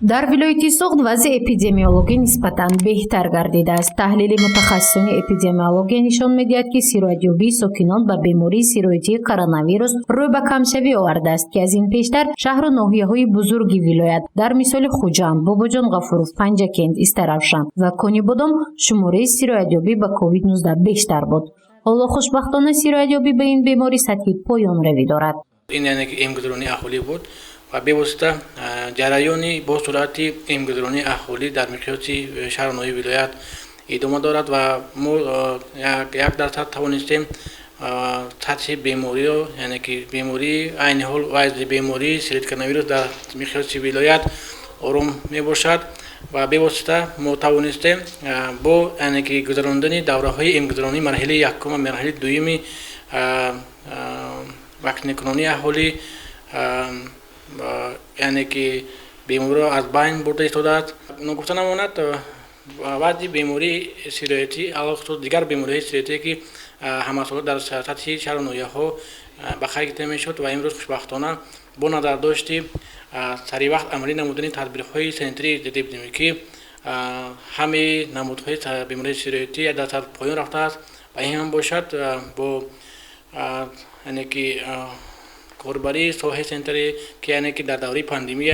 در ولایت سوخت وضع اپیدمیولوژی نسبتاً بهتر گردیده است. تحلیل متخصصان اپیدمیولوژی نشان می‌دهد که سیرویدیابی ساکنان به بیماری سیرویدی کرونا ویروس روی به کمشوی آورده است که از این پیشتر شهر و ناحیه‌های بزرگ ولایت در مثال خوجند، باباجان غفورov، پنجکند، استرافشان و کنی بودم شماره سیرویدیابی به کووید 19 بیشتر بود. حالا خوشبختانه سیرویدیابی به این بیماری سطحی پایان روی دارد. این یعنی که امگذرانی اهالی بود و به واسطه جریانی با سرعت امگذرانی اهالی در مقیاس شهر و ناحیه ولایت ادامه دارد و ما 1% توانستیم سطح بیماری یعنی که بیماری عین حال وضع بیماری سیروید کرونا ویروس در مقیاس ولایت آرام می باشد و به واسطه ما توانستیم با یعنی که گذراندن دوره‌های امگذرانی مرحله یکم و مرحله دوم واکسینه کنانی اهالی یعنی که بیماری را از بین برده ایستاده است. نگفته نماند وضع بیماری سیرویدی علاوه دیگر بیماری سیرویدی که همه سال در سطح شهر و ناحیه‌ها به خیر گرفته میشد و امروز خوشبختانه با نظر داشتی سریع وقت عملی نمودن تدبیرهای سنتری ضد اپیدمیولوژی همه نمودهای بیماری سیرویدی در سطح پایان رفته است و این هم باشد با یعنی که کاربری ساحه سنتری که یعنی که در دوره پاندمی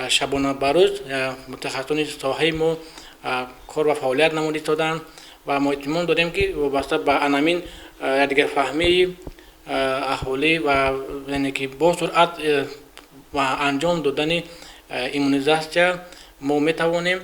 شبانه بروز متخصصان ساحه ما کار و فعالیت نموده دادند و ما اطمینان دادیم که وابسته به انامین دیگر فهمی اهالی و یعنی که با سرعت و انجام دادن ایمونیزاسیون ما میتوانیم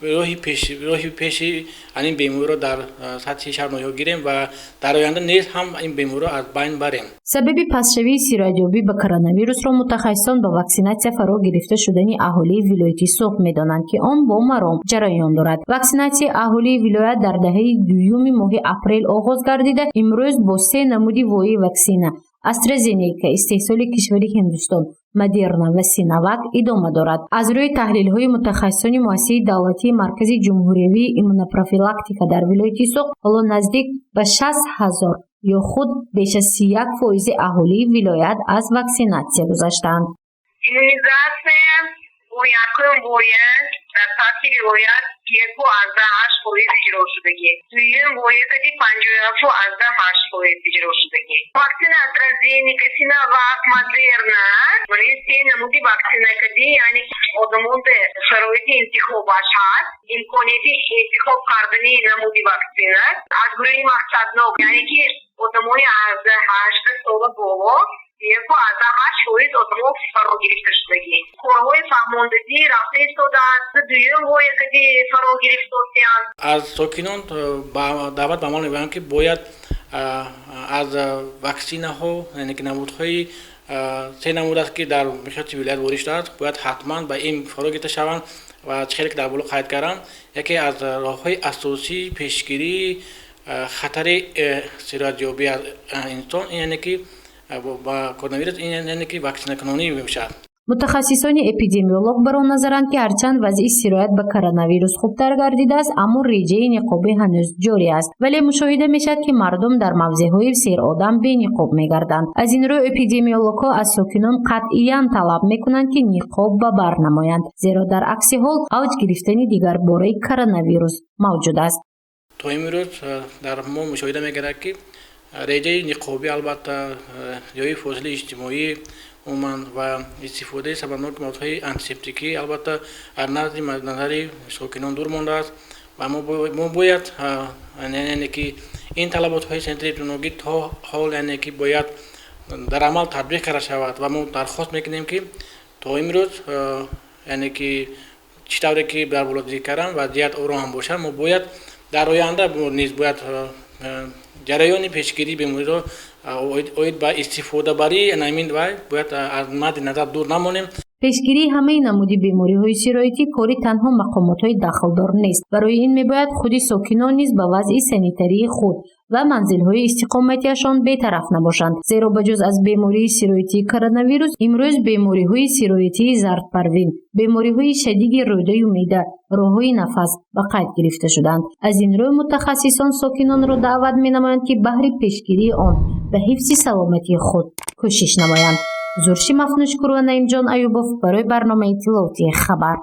راهی پیشی این بیماری را در سطح شهر ناحیه گیریم و در آینده نیز هم این بیماری را از بین بریم. سبب پس‌شوی سیرویدیابی به کرونا ویروس را متخصصان با واکسیناسیون فرا گرفته شدن اهالی ولایت سوخت می‌دانند که آن با مرام جریان دارد. واکسیناسیون اهالی ولایت در دهه دوم ماه اپریل آغاز گردیده. امروز با 3 نمودی وای واکسن استرازینیکا استحصال کشوری هندوستان، مدرنا و سینوواک ادامه دارد. از روی تحلیل‌های متخصصان مؤسسه دولتی مرکز جمهوری ایمونوپروفیلاکتیکا در ولایت سوخت حالا نزدیک به 60,000 یا خود بیش از 31% اهالی ولایت از واکسیناسیون گذشتند. یکم باید در سطح ولایت 1.8% اجرا شدگی. دویم باید 57.8% اجرا شدگی. واکسن استرازینیکا سینوواک مدرنا ولی 3 نمودی واکسن کدی یعنی آدمان به شرایط انتخابش هست. امکانیت انتخاب کردن نمودی واکسن از گروه مقصد نو یعنی که آدمای از 8 سال بالا 1.8% آدم فرا گرفته شدگی. کارهای فهماندهی رفته ایستاده است. دویم باید فرا گرفته از ساکنان دعوت به عمل می‌برم که باید از واکسینه ها یعنی که نمودهای 3 نمود است که در مقیاس ولایت وارد شده است باید حتما به این فرا گرفته شوند و چیزی که در بالا قید کردم یکی از راه‌های اساسی پیشگیری خطر سیرویدیابی از انسان یعنی که با کرونا ویروس این یعنی که واکسینه کنانی می‌باشد. متخصصان اپیدمیولوژ بر آن نظرند که هرچند وضع سیرویت به کرونا ویروس خوبتر گردیده است اما رژه نقابی هنوز جاری است ولی مشاهده میشد که مردم در موضع‌های سیر آدم بی نقاب می‌گردند. از این رو اپیدمیولوژها از ساکنان قطعاً طلب می‌کنند که نقاب بر نمایند زیرا در عکس حال اوج گرفتن دیگر باره کرونا ویروس موجود است. تا امروز در ما مشاهده می‌گردد که رژه نقابی البته جای فاصله اجتماعی عموما و استفاده سببناک موادهای آنتیسپتیکی البته از نظر ساکنان دور مانده است و ما باید یعنی که این طلبات‌های سنتر اپیدمیولوژی تا حال یعنی که باید در عمل تطبیق کرده شود و ما درخواست میکنیم که تا امروز یعنی که چطوری که در بالا ذکر کردم وضعیت آرام باشه ما باید در آینده نیز باید جریان پیشگیری بیماری را باید با استفاده بری انامین باید از مد نظر دور نمانیم. پیشگیری همه نمودی بیماری‌های سیرویدی کاری تنها مقامات‌های دخلدار نیست. برای این میباید خود ساکنان نیز به وضع سانیتری خود و منزل‌های استقامتیشان بی‌طرف نباشند. زیرا بجز از بیماری سیرویدی کرونا ویروس امروز بیماری‌های سیرویدی زردپروین، بیماری‌های شدید روده و معده، راه‌های نفس به قید گرفته شدند. از این رو متخصصان ساکنان را دعوت می‌نمایند که بهر پیشگیری آن به حفظ سلامتی خود کوشش نمایند. зурши мафнушкуру ва наимҷон аюбов барои барномаи иттилоотии хабар.